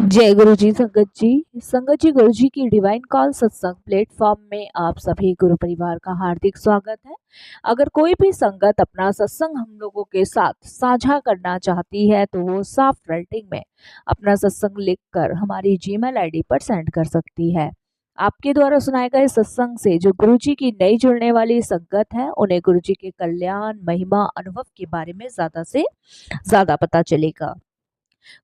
जय गुरु जी। संगत जी गुरु जी की डिवाइन कॉल सत्संग प्लेटफॉर्म में आप सभी गुरु परिवार का हार्दिक स्वागत है। अगर कोई भी संगत अपना सत्संग हम लोगों के साथ साझा करना चाहती है तो वो सॉफ्ट राइटिंग में अपना सत्संग लिखकर हमारी जीमेल आईडी पर सेंड कर सकती है। आपके द्वारा सुनाए गए सत्संग से जो गुरु जी की नई जुड़ने वाली संगत है उन्हें गुरु जी के कल्याण महिमा अनुभव के बारे में ज्यादा से ज्यादा पता चलेगा।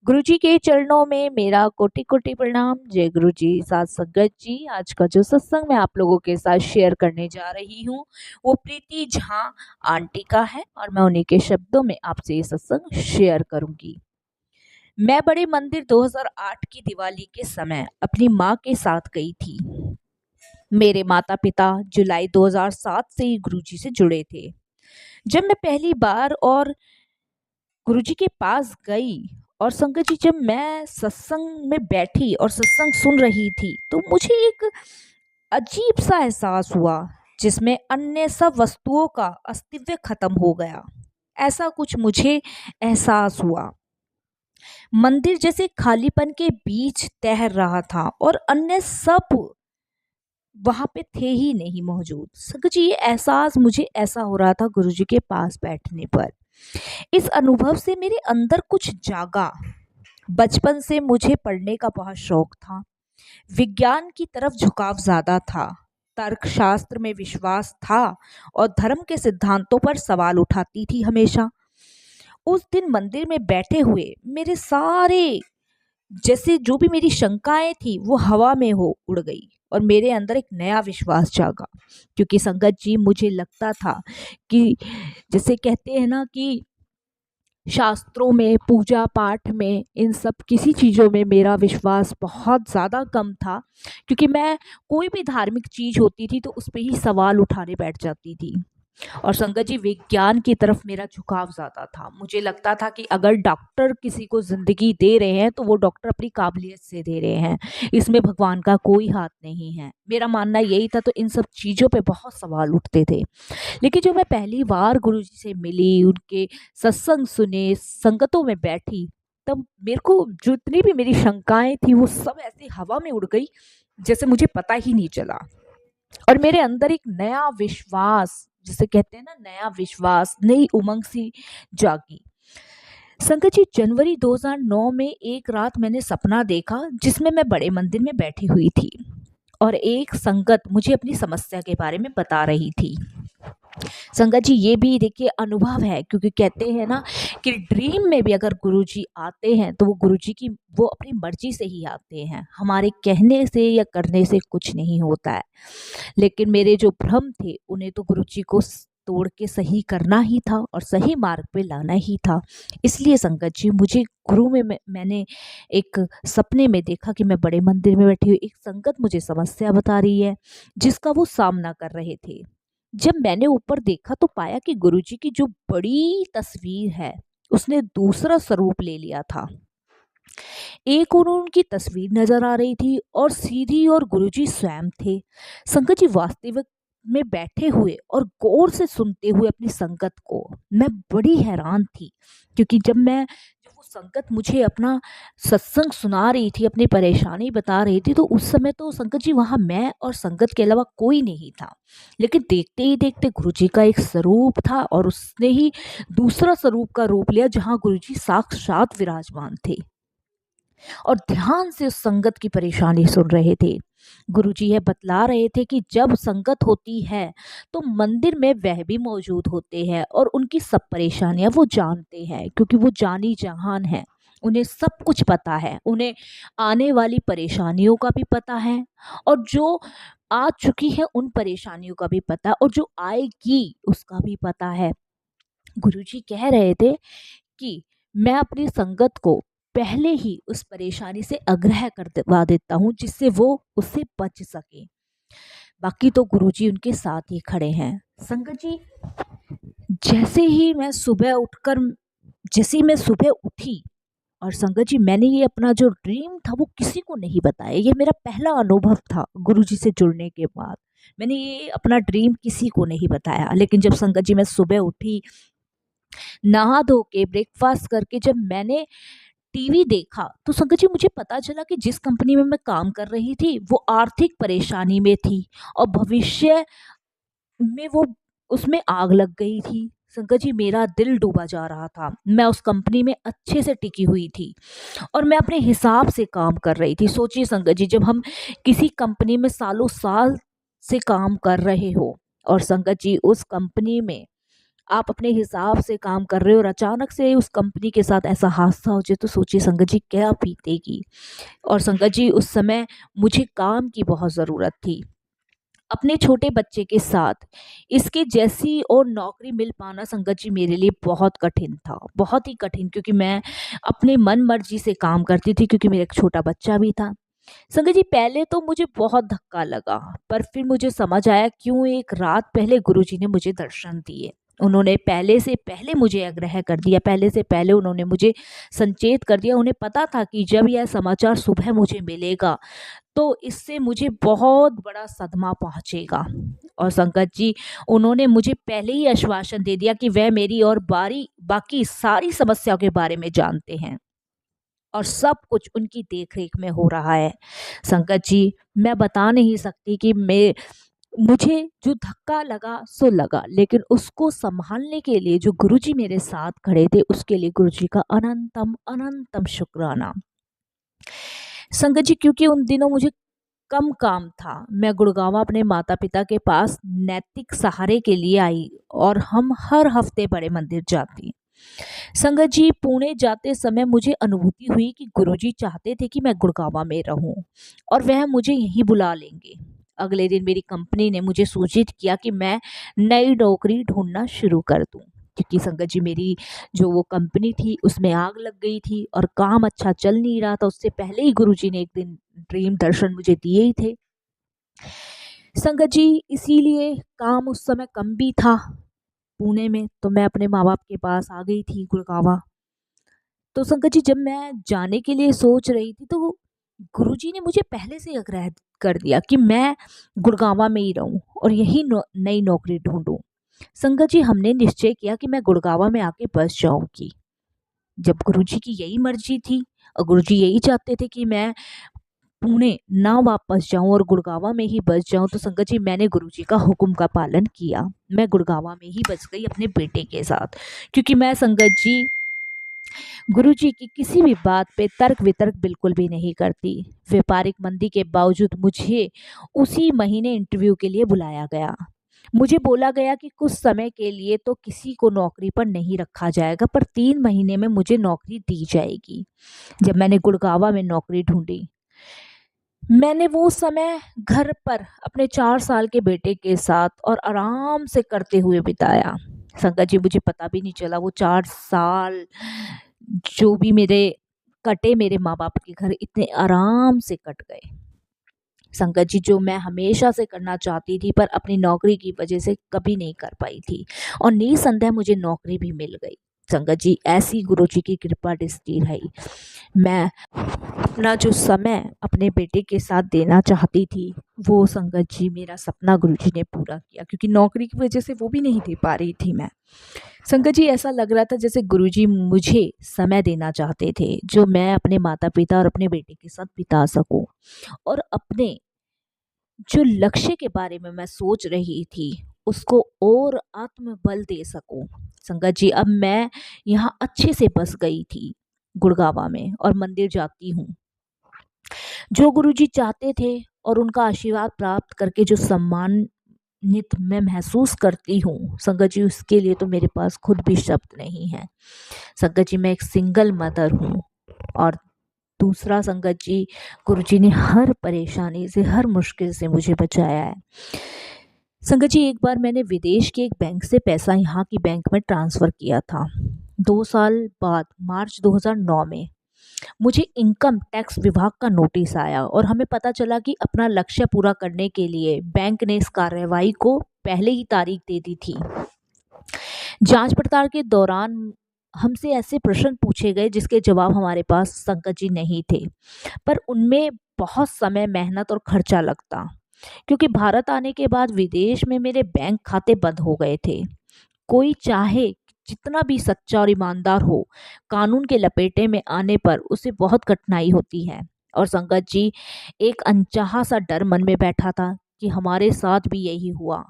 गुरु जी के चरणों में मेरा कोटि कोटि प्रणाम। जय गुरु जी। साथ संगत जी, आज का जो सत्संग मैं आप लोगों के साथ शेयर करने जा रही हूँ वो प्रीति झा आंटी का है और मैं उन्हीं के शब्दों में आपसे ये सत्संग शेयर करूंगी। मैं बड़े मंदिर 2008 की दिवाली के समय अपनी माँ के साथ गई थी। मेरे माता पिता जुलाई 2007 से ही गुरु जी से जुड़े थे। जब मैं पहली बार और गुरुजी के पास गई और संगत जी, जब मैं सत्संग में बैठी और सत्संग सुन रही थी तो मुझे एक अजीब सा एहसास हुआ जिसमें अन्य सब वस्तुओं का अस्तित्व खत्म हो गया। ऐसा कुछ मुझे एहसास हुआ। मंदिर जैसे खालीपन के बीच तैर रहा था और अन्य सब वहां पे थे ही नहीं मौजूद। संगत जी, ये एहसास मुझे ऐसा हो रहा था गुरुजी के पास बैठने पर। इस अनुभव से मेरे अंदर कुछ जागा। बचपन से मुझे पढ़ने का बहुत शौक था। विज्ञान की तरफ झुकाव ज्यादा था। तर्कशास्त्र में विश्वास था और धर्म के सिद्धांतों पर सवाल उठाती थी हमेशा। उस दिन मंदिर में बैठे हुए मेरे सारे जैसे जो भी मेरी शंकाएं थी वो हवा में हो उड़ गई और मेरे अंदर एक नया विश्वास जागा। क्योंकि संगत जी, मुझे लगता था कि जैसे कहते हैं ना कि शास्त्रों में, पूजा पाठ में, इन सब किसी चीज़ों में मेरा विश्वास बहुत ज़्यादा कम था। क्योंकि मैं कोई भी धार्मिक चीज़ होती थी तो उस पे ही सवाल उठाने बैठ जाती थी। और संगत जी, विज्ञान की तरफ मेरा झुकाव ज़्यादा था। मुझे लगता था कि अगर डॉक्टर किसी को ज़िंदगी दे रहे हैं तो वो डॉक्टर अपनी काबिलियत से दे रहे हैं, इसमें भगवान का कोई हाथ नहीं है। मेरा मानना यही था। तो इन सब चीज़ों पे बहुत सवाल उठते थे। लेकिन जब मैं पहली बार गुरुजी से मिली, उनके सत्संग सुने, संगतों में बैठी, तब मेरे को जितनी भी मेरी शंकाएं थी वो सब ऐसे हवा में उड़ गई जैसे मुझे पता ही नहीं चला। और मेरे अंदर एक नया विश्वास, जिसे कहते हैं ना, नया विश्वास, नई उमंग सी जागी। संगत जी, जनवरी 2009 में एक रात मैंने सपना देखा जिसमें मैं बड़े मंदिर में बैठी हुई थी और एक संगत मुझे अपनी समस्या के बारे में बता रही थी। संगत जी, ये भी देखिए अनुभव है। क्योंकि कहते हैं ना कि ड्रीम में भी अगर गुरुजी आते हैं तो वो गुरुजी की वो अपनी मर्जी से ही आते हैं, हमारे कहने से या करने से कुछ नहीं होता है। लेकिन मेरे जो भ्रम थे उन्हें तो गुरुजी को तोड़ के सही करना ही था और सही मार्ग पे लाना ही था। इसलिए संगत जी, मुझे गुरु में मैंने एक सपने में देखा कि मैं बड़े मंदिर में बैठी हुई, एक संगत मुझे समस्या बता रही है जिसका वो सामना कर रहे थे। जब मैंने ऊपर देखा तो पाया कि गुरुजी की जो बड़ी तस्वीर है उसने दूसरा स्वरूप ले लिया था। एक और उनकी तस्वीर नजर आ रही थी और सीधी और गुरुजी स्वयं थे। संगत जी, वास्तविक में बैठे हुए और गौर से सुनते हुए अपनी संगत को मैं बड़ी हैरान थी। क्योंकि जब वो संगत मुझे अपना सत्संग सुना रही थी, अपनी परेशानी बता रही थी, तो उस समय तो संगत जी वहां मैं और संगत के अलावा कोई नहीं था। लेकिन देखते ही देखते गुरुजी का एक स्वरूप था और उसने ही दूसरा स्वरूप का रूप लिया जहां गुरुजी साक्षात विराजमान थे और ध्यान से उस संगत की परेशानी सुन रहे थे। गुरुजी यह बतला रहे थे कि जब संगत होती है तो मंदिर में वह भी मौजूद होते हैं और उनकी सब परेशानियां वो जानते हैं। क्योंकि वो जानी जहान है, उन्हें सब कुछ पता है। उन्हें आने वाली परेशानियों का भी पता है और जो आ चुकी है उन परेशानियों का भी पता है और जो आएगी उसका भी पता है। गुरुजी कह रहे थे कि मैं अपनी संगत को पहले ही उस परेशानी से अग्रह करवा देता हूँ जिससे वो उससे बच सके। बाकी तो गुरुजी उनके साथ ही खड़े हैं। संगत जी, जैसे ही मैं सुबह उठकर जैसे ही मैं सुबह उठी और संगत जी, मैंने ये अपना जो ड्रीम था वो किसी को नहीं बताया। ये मेरा पहला अनुभव था गुरुजी से जुड़ने के बाद। मैंने ये अपना ड्रीम किसी को नहीं बताया। लेकिन जब संगत जी मैं सुबह उठी, नहा धो के ब्रेकफास्ट करके जब मैंने टीवी देखा तो संगत जी मुझे पता चला कि जिस कंपनी में मैं काम कर रही थी वो आर्थिक परेशानी में थी और भविष्य में वो उसमें आग लग गई थी। संगत जी मेरा दिल डूबा जा रहा था। मैं उस कंपनी में अच्छे से टिकी हुई थी और मैं अपने हिसाब से काम कर रही थी। सोचिए संगत जी, जब हम किसी कंपनी में सालों साल से काम कर रहे हो और संगत जी उस कंपनी में आप अपने हिसाब से काम कर रहे हो और अचानक से उस कंपनी के साथ ऐसा हादसा हो जाए तो सोचिए संगत जी क्या बीतेगी। और संगत जी उस समय मुझे काम की बहुत ज़रूरत थी अपने छोटे बच्चे के साथ। इसके जैसी और नौकरी मिल पाना संगत जी मेरे लिए बहुत कठिन था, बहुत ही कठिन, क्योंकि मैं अपने मन मर्जी से काम करती थी क्योंकि मेरा एक छोटा बच्चा भी था। संगत जी पहले तो मुझे बहुत धक्का लगा, पर फिर मुझे समझ आया क्यों एक रात पहले गुरुजी ने मुझे दर्शन दिए। उन्होंने पहले से पहले मुझे आग्रह कर दिया, पहले से पहले उन्होंने मुझे संचेत कर दिया। उन्हें पता था कि जब यह समाचार सुबह मुझे मिलेगा तो इससे मुझे बहुत बड़ा सदमा पहुंचेगा। और संगत जी उन्होंने मुझे पहले ही आश्वासन दे दिया कि वह मेरी और बाकी सारी समस्याओं के बारे में जानते हैं और सब कुछ उनकी देखरेख में हो रहा है। संगत जी मैं बता नहीं सकती कि मुझे जो धक्का लगा सो लगा, लेकिन उसको संभालने के लिए जो गुरुजी मेरे साथ खड़े थे उसके लिए गुरुजी का अनंतम अनंतम शुक्राना। संगत जी क्योंकि उन दिनों मुझे कम काम था, मैं गुड़गांव अपने माता पिता के पास नैतिक सहारे के लिए आई और हम हर हफ्ते बड़े मंदिर जाती। संगत जी पुणे जाते समय मुझे अनुभूति हुई कि गुरुजी चाहते थे कि मैं गुड़गांव में रहूं और वह मुझे यहीं बुला लेंगे। अगले दिन मेरी कंपनी ने मुझे सूचित किया कि मैं नई नौकरी ढूंढना शुरू कर दूं, क्योंकि संगत जी मेरी जो वो कंपनी थी उसमें आग लग गई थी और काम अच्छा चल नहीं रहा था। उससे पहले ही गुरुजी ने एक दिन ड्रीम दर्शन मुझे दिए ही थे। संगत जी इसीलिए काम उस समय कम भी था पुणे में, तो मैं अपने माँ बाप के पास आ गई थी गुड़गांव। तो संगत जी जब मैं जाने के लिए सोच रही थी तो गुरुजी ने मुझे पहले से ही आग्रह कर दिया कि मैं गुड़गांव में ही रहूं और यही नई नौकरी ढूंढूं। संगत जी हमने निश्चय किया कि मैं गुड़गांव में आके बस जाऊंगी। जब गुरुजी की यही मर्जी थी और गुरुजी यही चाहते थे कि मैं पुणे ना वापस जाऊं और गुड़गांव में ही बस जाऊं, तो संगत जी मैंने गुरुजी का हुक्म का पालन किया। मैं गुड़गांव में ही बस गई अपने बेटे के साथ, क्योंकि मैं संगत जी गुरुजी की किसी भी बात पे तर्क वितर्क बिल्कुल भी नहीं करती। व्यापारिक मंदी के बावजूद मुझे उसी महीने इंटरव्यू के लिए बुलाया गया। मुझे बोला गया कि कुछ समय के लिए तो किसी को नौकरी पर नहीं रखा जाएगा, पर 3 महीने में मुझे नौकरी दी जाएगी। जब मैंने गुड़गांव में नौकरी ढूंढी, मैंने वो समय घर पर अपने 4 साल के बेटे के साथ और आराम से करते हुए बिताया। संगत जी मुझे पता भी नहीं चला वो 4 साल जो भी मेरे कटे मेरे माँ बाप के घर इतने आराम से कट गए। संगत जी जो मैं हमेशा से करना चाहती थी पर अपनी नौकरी की वजह से कभी नहीं कर पाई थी, और निसंदेह मुझे नौकरी भी मिल गई। संगत जी ऐसी गुरु जी की कृपा दृष्टि रही। मैं अपना जो समय अपने बेटे के साथ देना चाहती थी वो संगत जी मेरा सपना गुरुजी ने पूरा किया, क्योंकि नौकरी की वजह से वो भी नहीं दे पा रही थी मैं। संगत जी ऐसा लग रहा था जैसे गुरुजी मुझे समय देना चाहते थे जो मैं अपने माता पिता और अपने बेटे के साथ बिता सकूं और अपने जो लक्ष्य के बारे में मैं सोच रही थी उसको और आत्मबल दे सकूं। संगत जी अब मैं यहाँ अच्छे से बस गई थी गुड़गांव में और मंदिर जाती हूँ। जो गुरुजी चाहते थे और उनका आशीर्वाद प्राप्त करके जो सम्मानित मैं महसूस करती हूँ संगत जी, उसके लिए तो मेरे पास खुद भी शब्द नहीं है। संगत जी मैं एक सिंगल मदर हूँ और दूसरा संगत जी गुरुजी ने हर परेशानी से हर मुश्किल से मुझे बचाया है। संगत जी एक बार मैंने विदेश के एक बैंक से पैसा यहाँ की बैंक में ट्रांसफ़र किया था। 2 साल बाद मार्च 2009 में मुझे इनकम टैक्स विभाग का नोटिस आया और हमें पता चला कि अपना लक्ष्य पूरा करने के लिए बैंक ने इस कार्रवाई को पहले ही तारीख दे दी थी। जांच पड़ताल के दौरान हमसे ऐसे प्रश्न पूछे गए जिसके जवाब हमारे पास संगत जी नहीं थे, पर उनमें बहुत समय मेहनत और खर्चा लगता, क्योंकि भारत आने के बाद विदेश में मेरे बैंक खाते बंद हो गए थे। कोई चाहे जितना भी सच्चा और ईमानदार हो, कानून के लपेटे में आने पर उसे बहुत कठिनाई होती है। और संगत जी, एक अनचाहा सा डर मन में बैठा था कि हमारे साथ भी यही हुआ,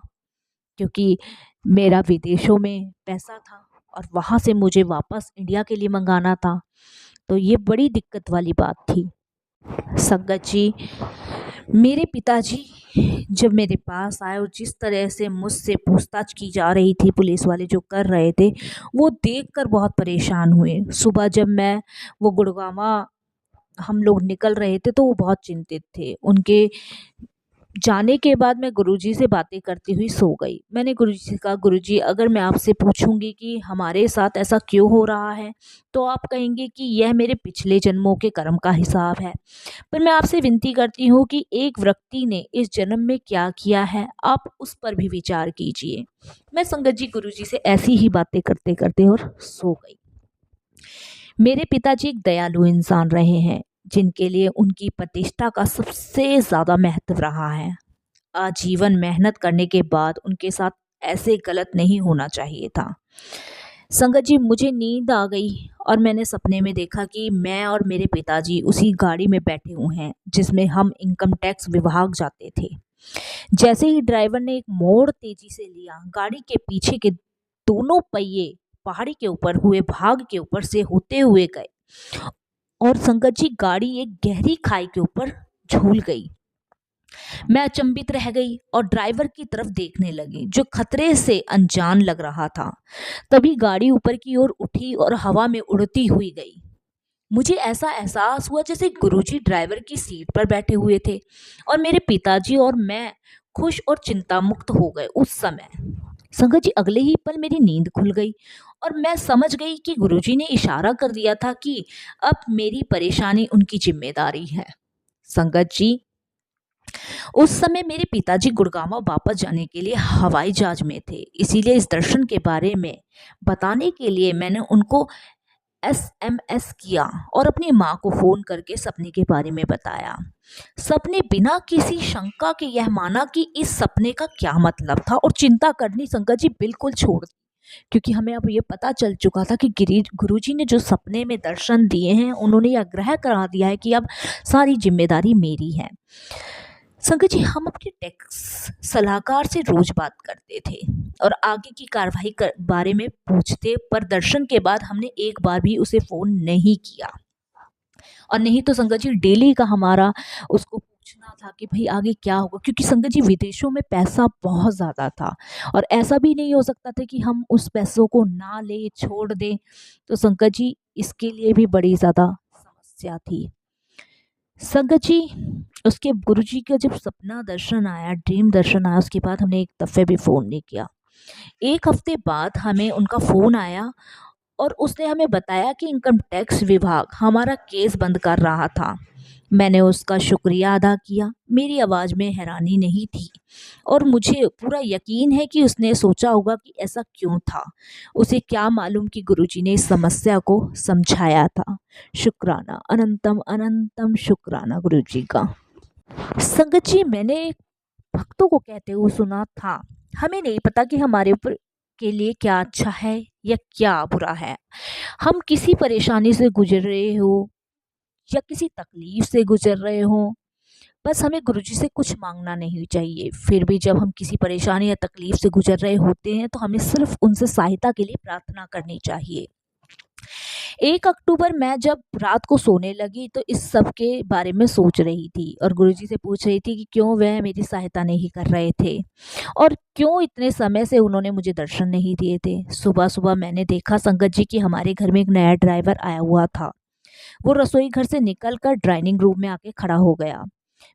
क्योंकि मेरा विदेशों में पैसा था और वहाँ से मुझे वापस इंडिया के लिए मंगाना था। तो ये बड़ी दिक्कत वाली बात थी। संगत जी, मेरे पिताजी जब मेरे पास आए और जिस तरह से मुझसे पूछताछ की जा रही थी, पुलिस वाले जो कर रहे थे, वो देखकर बहुत परेशान हुए। सुबह जब मैं वो गुड़गावा हम लोग निकल रहे थे तो वो बहुत चिंतित थे। उनके जाने के बाद मैं गुरुजी से बातें करती हुई सो गई। मैंने गुरुजी से कहा, गुरुजी अगर मैं आपसे पूछूंगी कि हमारे साथ ऐसा क्यों हो रहा है, तो आप कहेंगे कि यह मेरे पिछले जन्मों के कर्म का हिसाब है। पर मैं आपसे विनती करती हूँ कि एक व्यक्ति ने इस जन्म में क्या किया है, आप उस पर भी विचार कीजिए। मैं संगत जी गुरुजी से ऐसी ही बातें करते करते और सो गई। मेरे पिताजी एक दयालु इंसान रहे हैं, जिनके लिए उनकी प्रतिष्ठा का सबसे ज़्यादा महत्व रहा है। आजीवन मेहनत करने के बाद उनके साथ ऐसे गलत नहीं होना चाहिए था। संगत जी, मुझे नींद आ गई और मैंने सपने में देखा कि मैं और मेरे पिताजी उसी गाड़ी में बैठे हुए हैं जिसमें हम इनकम टैक्स विभाग जाते थे। जैसे ही ड्राइवर ने एक मोड़ तेजी से लिया, गाड़ी के पीछे के दोनों पहिए पहाड़ी के ऊपर हुए भाग के ऊपर से होते हुए गए और संगत जी, गाड़ी एक गहरी खाई के ऊपर झूल गई। मैं अचंभित रह गई और ड्राइवर की तरफ देखने लगी, जो खतरे से अनजान लग रहा था। तभी गाड़ी ऊपर की ओर उठी और हवा में उड़ती हुई गई। मुझे ऐसा एहसास हुआ जैसे गुरुजी ड्राइवर की सीट पर बैठे हुए थे और मेरे पिताजी और मैं खुश और चिंता मुक्त हो गए उस समय। संगत जी, अगले ही पल मेरी नींद खुल गई और मैं समझ गई कि गुरुजी ने इशारा कर दिया था कि अब मेरी परेशानी उनकी जिम्मेदारी है। संगत जी, उस समय मेरे पिताजी गुड़गांव वापस जाने के लिए हवाई जहाज में थे, इसीलिए इस दर्शन के बारे में बताने के लिए मैंने उनको एसएमएस किया और अपनी माँ को फोन करके सपने के बारे में बताया। सपने बिना किसी शंका के यह माना कि इस सपने का क्या मतलब था और चिंता करनी संगत जी बिल्कुल छोड़ दी, क्योंकि हमें अब ये पता चल चुका था कि गुरुजी ने जो सपने में दर्शन दिए हैं, उन्होंने यह आग्रह करा दिया है कि अब सारी जिम्मेदारी मेरी है। संगत जी, हम अपने टैक्स सलाहकार से रोज बात करते थे और आगे की कार्रवाई बारे में पूछते, पर दर्शन के बाद हमने एक बार भी उसे फोन नहीं किया। और नहीं तो संगत जी, डेली का हमारा उसको पूछना था कि भाई आगे क्या होगा, क्योंकि संगत जी विदेशों में पैसा बहुत ज़्यादा था और ऐसा भी नहीं हो सकता था कि हम उस पैसों को ना ले छोड़ दें। तो संगत जी, इसके लिए भी बड़ी ज़्यादा समस्या थी। संगत जी, उसके गुरुजी का जब सपना दर्शन आया, ड्रीम दर्शन आया, उसके बाद हमने एक दफ़े भी फ़ोन नहीं किया। एक हफ्ते बाद हमें उनका फ़ोन आया और उसने हमें बताया कि इनकम टैक्स विभाग हमारा केस बंद कर रहा था। मैंने उसका शुक्रिया अदा किया। मेरी आवाज़ में हैरानी नहीं थी और मुझे पूरा यकीन है कि उसने सोचा होगा कि ऐसा क्यों था। उसे क्या मालूम कि गुरुजी ने इस समस्या को समझाया था। शुक्राना, अनंतम अनंतम शुक्राना गुरुजी का। संगत जी, मैंने भक्तों को कहते हुए सुना था, हमें नहीं पता कि हमारे ऊपर के लिए क्या अच्छा है या क्या बुरा है। हम किसी परेशानी से गुजर रहे हो या किसी तकलीफ से गुजर रहे हो, बस हमें गुरुजी से कुछ मांगना नहीं चाहिए। फिर भी जब हम किसी परेशानी या तकलीफ से गुजर रहे होते हैं तो हमें सिर्फ उनसे सहायता के लिए प्रार्थना करनी चाहिए। 1 अक्टूबर मैं जब रात को सोने लगी तो इस सब के बारे में सोच रही थी और गुरुजी से पूछ रही थी कि क्यों वह मेरी सहायता नहीं कर रहे थे और क्यों इतने समय से उन्होंने मुझे दर्शन नहीं दिए थे। सुबह सुबह मैंने देखा संगत जी कि हमारे घर में एक नया ड्राइवर आया हुआ था। वो रसोई घर से निकलकर डाइनिंग रूम में आके खड़ा हो गया।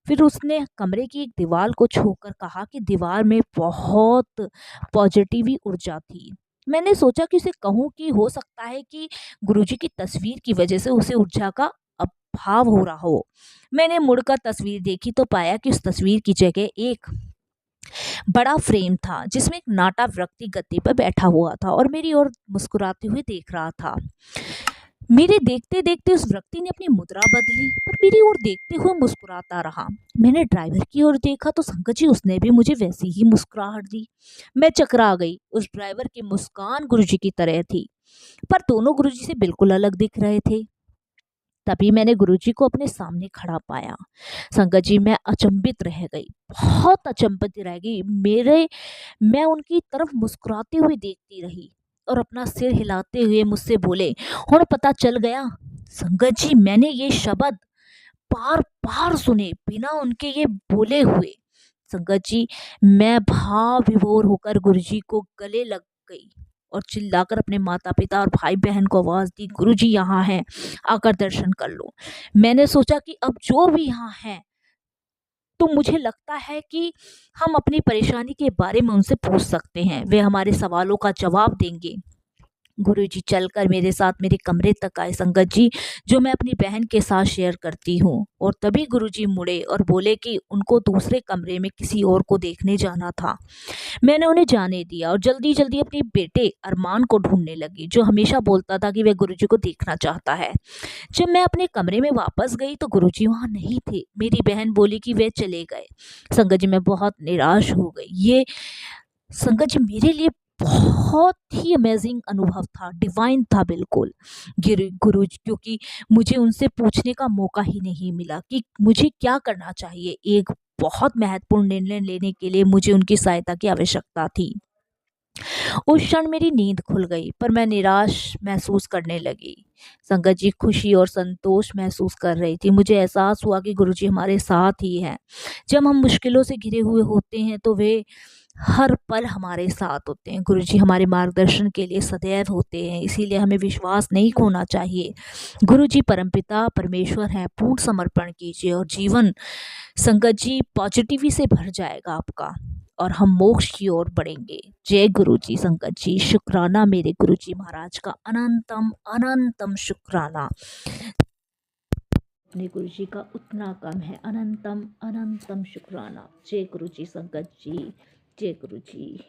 फिर उसने कमरे की एक दीवार को छूकर कहा कि दीवार में बहुत पॉजिटिव ऊर्जा थी। मैंने सोचा कि उसे कहूँ कि हो सकता है कि गुरुजी की तस्वीर की वजह से उसे ऊर्जा का अभाव हो रहा हो। मैंने मुड़कर तस्वीर देखी तो पाया कि उस तस्वीर की जगह एक बड़ा फ्रेम था जिसमें एक नाटा व्यक्ति गद्दे पर बैठा हुआ था और मेरी ओर मुस्कुराते हुए देख रहा था। मेरे देखते देखते उस व्यक्ति ने अपनी मुद्रा बदली, पर मेरी ओर देखते हुए मुस्कुराता रहा। मैंने ड्राइवर की ओर देखा तो संगत जी उसने भी मुझे वैसी ही मुस्कुराहट दी। मैं चकरा गई। उस ड्राइवर की मुस्कान गुरुजी की तरह थी, पर दोनों गुरुजी से बिल्कुल अलग दिख रहे थे। तभी मैंने गुरुजी को अपने सामने खड़ा पाया। संगत जी, मैं अचंभित रह गई, बहुत अचंभित रह गई। मैं उनकी तरफ मुस्कुराते हुए देखती रही और अपना सिर हिलाते हुए मुझसे बोले, "हुण पता चल गया?" संगत जी, मैंने ये शब्द बार बार सुने बिना उनके ये बोले हुए। संगत जी, मैं भाव विभोर होकर गुरुजी को गले लग गई और चिल्लाकर अपने माता पिता और भाई बहन को आवाज दी, "गुरुजी यहाँ हैं, आकर दर्शन कर लो।" मैंने सोचा कि अब जो भी यहाँ है, तो मुझे लगता है कि हम अपनी परेशानी के बारे में उनसे पूछ सकते हैं, वे हमारे सवालों का जवाब देंगे। गुरुजी चलकर मेरे साथ मेरे कमरे तक आए संगत जी, जो मैं अपनी बहन के साथ शेयर करती हूँ। और तभी गुरुजी मुड़े और बोले कि उनको दूसरे कमरे में किसी और को देखने जाना था। मैंने उन्हें जाने दिया और जल्दी जल्दी अपने बेटे अरमान को ढूंढने लगी, जो हमेशा बोलता था कि वह गुरुजी को देखना चाहता है। जब मैं अपने कमरे में वापस गई तो गुरुजी वहां नहीं थे। मेरी बहन बोली कि वे चले गए। संगत जी, मैं बहुत निराश हो गई। ये संगत जी मेरे लिए बहुत ही अमेजिंग अनुभव था, डिवाइन था बिल्कुल। गुरु जी, क्योंकि मुझे उनसे पूछने का मौका ही नहीं मिला कि मुझे क्या करना चाहिए। एक बहुत महत्वपूर्ण निर्णय लेने के लिए मुझे उनकी सहायता की आवश्यकता थी। उस क्षण मेरी नींद खुल गई, पर मैं निराश महसूस करने लगी। संगत जी खुशी और संतोष महसूस कर रही थी। मुझे एहसास हुआ कि गुरुजी हमारे साथ ही हैं। जब हम मुश्किलों से घिरे हुए होते हैं तो वे हर पल हमारे साथ होते हैं। गुरुजी हमारे मार्गदर्शन के लिए सदैव होते हैं, इसीलिए हमें विश्वास नहीं खोना चाहिए। गुरुजी परमपिता परमेश्वर हैं। पूर्ण समर्पण कीजिए और जीवन संगत जी पॉजिटिविटी से भर जाएगा आपका और हम मोक्ष की ओर बढ़ेंगे। जय गुरु जी। संगत जी, शुक्राना मेरे गुरु जी महाराज का, अनंतम अनंतम शुक्राना। अपने गुरु जी का उतना कम है। अनंतम अनंतम शुक्राना। जय गुरु जी। संगत जी, जय गुरु जी।